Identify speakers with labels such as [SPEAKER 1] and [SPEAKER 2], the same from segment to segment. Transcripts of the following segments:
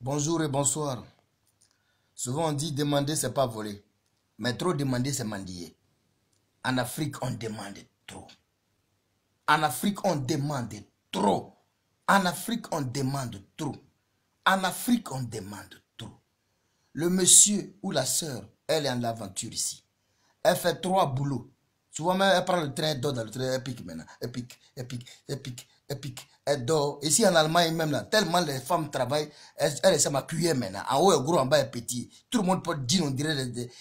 [SPEAKER 1] Bonjour et bonsoir. Souvent on dit demander c'est pas voler, mais trop demander c'est mendier. En Afrique on demande trop. En Afrique on demande trop. En Afrique on demande trop. En Afrique on demande trop. Le monsieur ou la soeur, elle est en aventure ici. Elle fait 3 boulots. Souvent même elle prend le train, elle dort dans le train, elle pique maintenant. Elle pique, elle pique, elle pique, elle pique. Elle dort. Ici en Allemagne même là, tellement les femmes travaillent, elles essaient ma cuillère maintenant. En haut est gros, en bas est petit. Tout le monde peut dire, on dirait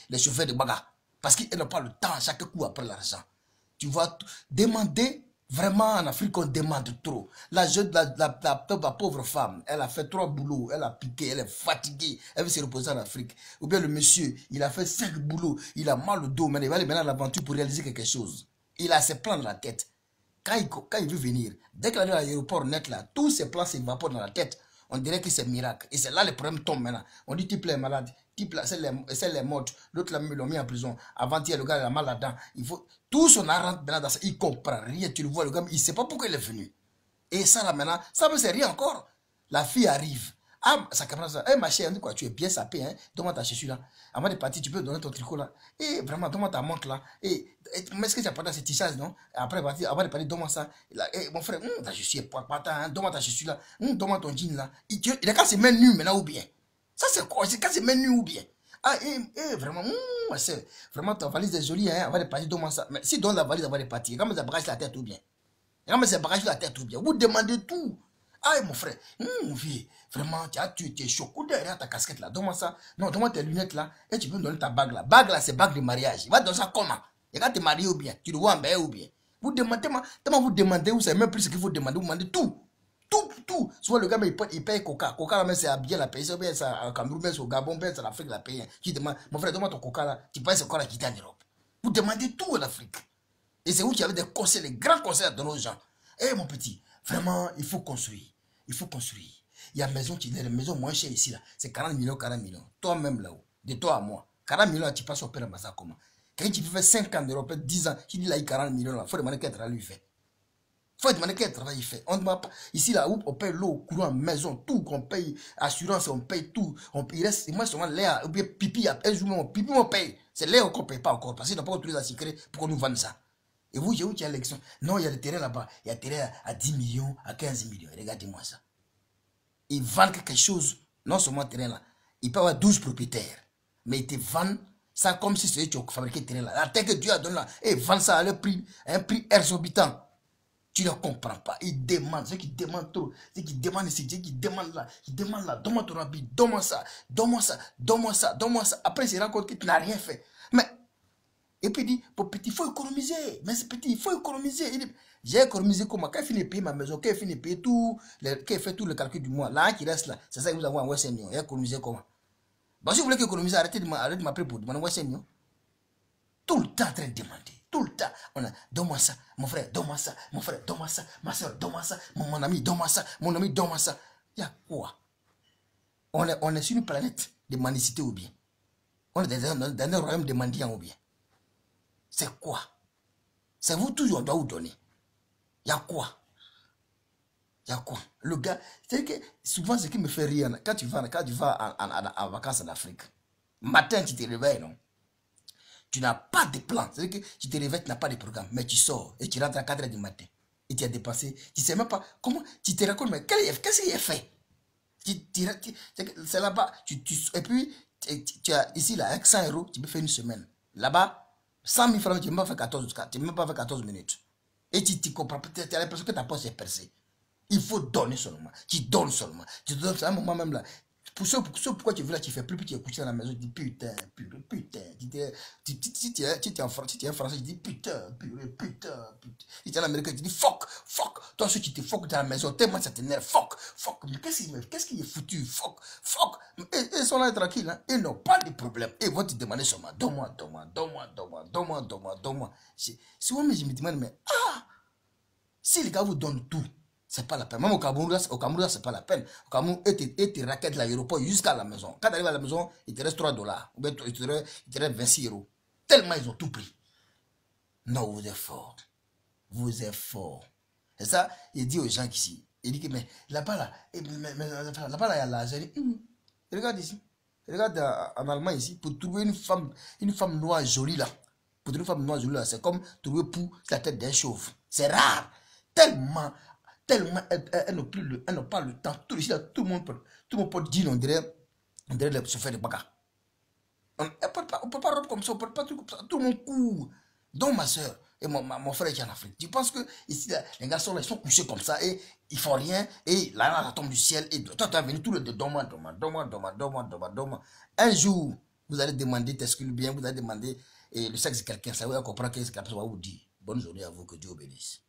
[SPEAKER 1] les chauffeurs de bagarre. Parce qu'ils n'ont pas le temps, chaque coup après l'argent. Tu vois, demander, vraiment en Afrique on demande trop. La pauvre femme, elle a fait 3 boulots, elle a piqué, elle est fatiguée, elle veut se reposer en Afrique. Ou bien le monsieur, il a fait 5 boulots, il a mal au dos, mais il va aller maintenant à l'aventure pour réaliser quelque chose. Il a ses plans dans la tête. Quand il veut venir, dès qu'il arrive à l'aéroport net là, tous ses plans s'évaporent dans la tête. On dirait que c'est miracle. Et c'est là le problème tombe maintenant. On dit type est malade, type là, c'est les morte, l'autre l'ont mis en prison. Avant-hier, le gars il a mal là-dedans. Il faut. Tout son argent maintenant dans ça, il comprend rien. Tu le vois, le gars, il ne sait pas pourquoi il est venu. Et ça là maintenant, ça ne sait rien encore. La fille arrive. Ah, sa camarade, ça. Eh ma chérie, quoi, tu es bien sapé, hein. Donne-moi ta chaussure là. Avant de partir, tu peux donner ton tricot là. Et vraiment, donne-moi ta montre là. Mais est-ce que tu as pas ces t-shirts, non? Après, avant de partir, donne-moi ça. Mon frère, ta chaussure est pas hein. Donne-moi ta chaussure là. Donne-moi ton jean là. Il est quand c'est main nue maintenant ou bien. Ça, c'est quoi? C'est quand c'est main nue ou bien. Ah, vraiment, c'est vraiment ta valise est jolie, hein. Avant de partir, donne-moi ça. Mais si donne la valise avant de partir, quand ça bagage la tête ou bien. Quand ça bagage la tête ou bien. Vous demandez tout. Ah, mon frère, mon vieux, vraiment, tu es choqué derrière ta casquette là. Donne-moi ça. Non, donne-moi tes lunettes là. Et tu peux me donner ta bague là. Bague là, c'est bague de mariage. Il va donner ça comment? Et quand tu es marié ou bien, tu le vois en bain ou bien. Vous demandez, tellement vous demandez, vous savez même plus ce qu'il faut demander. Vous demandez tout. Tout, tout. Soit le gars, il paye Coca. Coca, là, c'est bien la paye. C'est bien ça, au Cameroun, bien au Gabon, bien c'est l'Afrique la paye. Qui demande, mon frère, donne-moi ton Coca là. Tu payes ce quoi là qui est en Europe. Vous demandez tout en Afrique. Et c'est vous qui avez des conseils, les grands conseils à donner aux gens. Eh mon petit, vraiment, il faut construire. Il faut construire. Il y a les maisons moins chères ici, là. C'est 40 millions, 40 millions. Toi-même là-haut, de toi à moi. 40 millions, tu passes au Père Massa comment? Quand tu fais 5 ans d'Europe, 10 ans, tu dis là, il y a 40 millions là. Il faut demander quel travail il fait. Il faut demander quel travail il fait. On demande pas. Ici, là, où on paye l'eau, courant, maison, tout, qu'on paye, assurance, on paye tout. Il reste, moi, seulement l'air, ou bien pipi, un jour, pipi, on paye. C'est l'air qu'on ne paye pas encore. Parce qu'ils n'ont pas autorisé à secret pour qu'on nous vende ça. Et vous, il y a l'élection. Non, il y a le terrain là-bas. Il y a le terrain à 10 millions, à 15 millions. Regardez-moi ça. Ils vendent quelque chose, non seulement le terrain là. Ils peuvent avoir 12 propriétaires. Mais ils te vendent ça comme si c'était tu as fabriqué le terrain là. La terre que Dieu a donnée là. Et ils vendent ça à un prix exorbitant. Tu ne comprends pas. Ils demandent. Ceux qui demandent trop. Ceux qui demandent ici. Ceux qui demandent là. Ils demandent là. Donne-moi ton habit. Donne-moi ça. Donne-moi ça. Donne-moi ça. Donne-moi ça. Après, ils se rendent compte que tu n'as rien fait. Mais et puis il dit, pour petit, il faut économiser. Mais c'est petit, il faut économiser. Il dit, j'ai économisé comment? Quand il finit de payer ma maison, quand il finit de payer tout, quand il fait tout le calcul du mois, là qui reste là, c'est ça que vous avez en Western Union. Il a économisé comment? Bon, si vous voulez économiser, arrêtez de m'appeler pour demander Western Union. Tout le temps en train de demander. Tout le temps. On a, donne-moi ça, mon frère, donne-moi ça, mon frère, donne-moi ça, ma soeur, donne-moi ça, mon ami, donne-moi ça, mon ami, donne-moi ça. Il y a quoi? On est sur une planète de mendicité ou bien? On est dans un royaume de mendiants ou bien? C'est quoi? C'est vous toujours, on doit vous donner. Il y a quoi? Il y a quoi? Le gars, c'est que souvent ce qui me fait rire, quand tu vas en vacances en Afrique, matin tu te réveilles, non? Tu n'as pas de plan. C'est-à-dire que tu te réveilles, tu n'as pas de programme, mais tu sors et tu rentres à 4 h du matin. Et tu as dépensé, tu ne sais même pas comment, tu te racontes, mais qu'est-ce qu'il a fait? C'est là-bas, et puis tu as ici, là, avec 100 euros, tu peux faire une semaine. Là-bas, 100 000 francs, tu ne peux même pas faire 14 minutes. Et tu comprends, tu as l'impression que ta poche est percée. Il faut donner seulement. Tu donnes seulement. Tu donnes à un moment même là. Pourquoi tu veux là, tu fais plus, puis tu es couché à la maison, tu dis putain, putain. Si tu es en français, tu dis putain, putain. Si tu es en américain, tu dis fuck. Toi, si tu te fuck dans la maison, tellement ça t'énerve, fuck. Mais qu'est-ce qui est foutu, fuck. Ils sont là tranquilles, hein. Ils n'ont pas de problème. Ils vont te demander seulement, donne-moi. Si moi, je me demande, mais si les gars vous donnent tout, c'est pas la peine. Même au Cameroun, c'est pas la peine. Au Cameroun, ils te raquettent l'aéroport jusqu'à la maison. Quand tu arrives à la maison, il te reste 3 dollars. Ou bien il te reste 26 euros. Tellement ils ont tout pris. Non, vous êtes fort. Vous êtes fort. Et ça, il dit aux gens qu'ici, Il dit que, mais là-bas, là, là-bas, là, il y a l'argent. Regarde ici. Regarde en Allemagne ici, pour trouver une femme noire jolie là, pour trouver une femme noire jolie là, c'est comme trouver pour la tête d'un chauve. C'est rare. Tellement elle n'a pas le temps. Tout le monde peut dire, on dirait le chauffeur de bagarre. On ne peut pas robe comme ça, on ne peut pas tout comme ça. Tout le monde court. Donc ma soeur et mon frère qui est en Afrique. Tu penses que ici, là, les garçons là, ils sont couchés comme ça et ils font rien et là, ça tombe du ciel. Et toi, tu es venu tout le temps, donne-moi. Un jour, vous allez demander, t'exclure bien, vous allez demander le sexe de quelqu'un. Ça va comprendre que c'est quelqu'un va vous dire. Bonne journée à vous, que Dieu bénisse.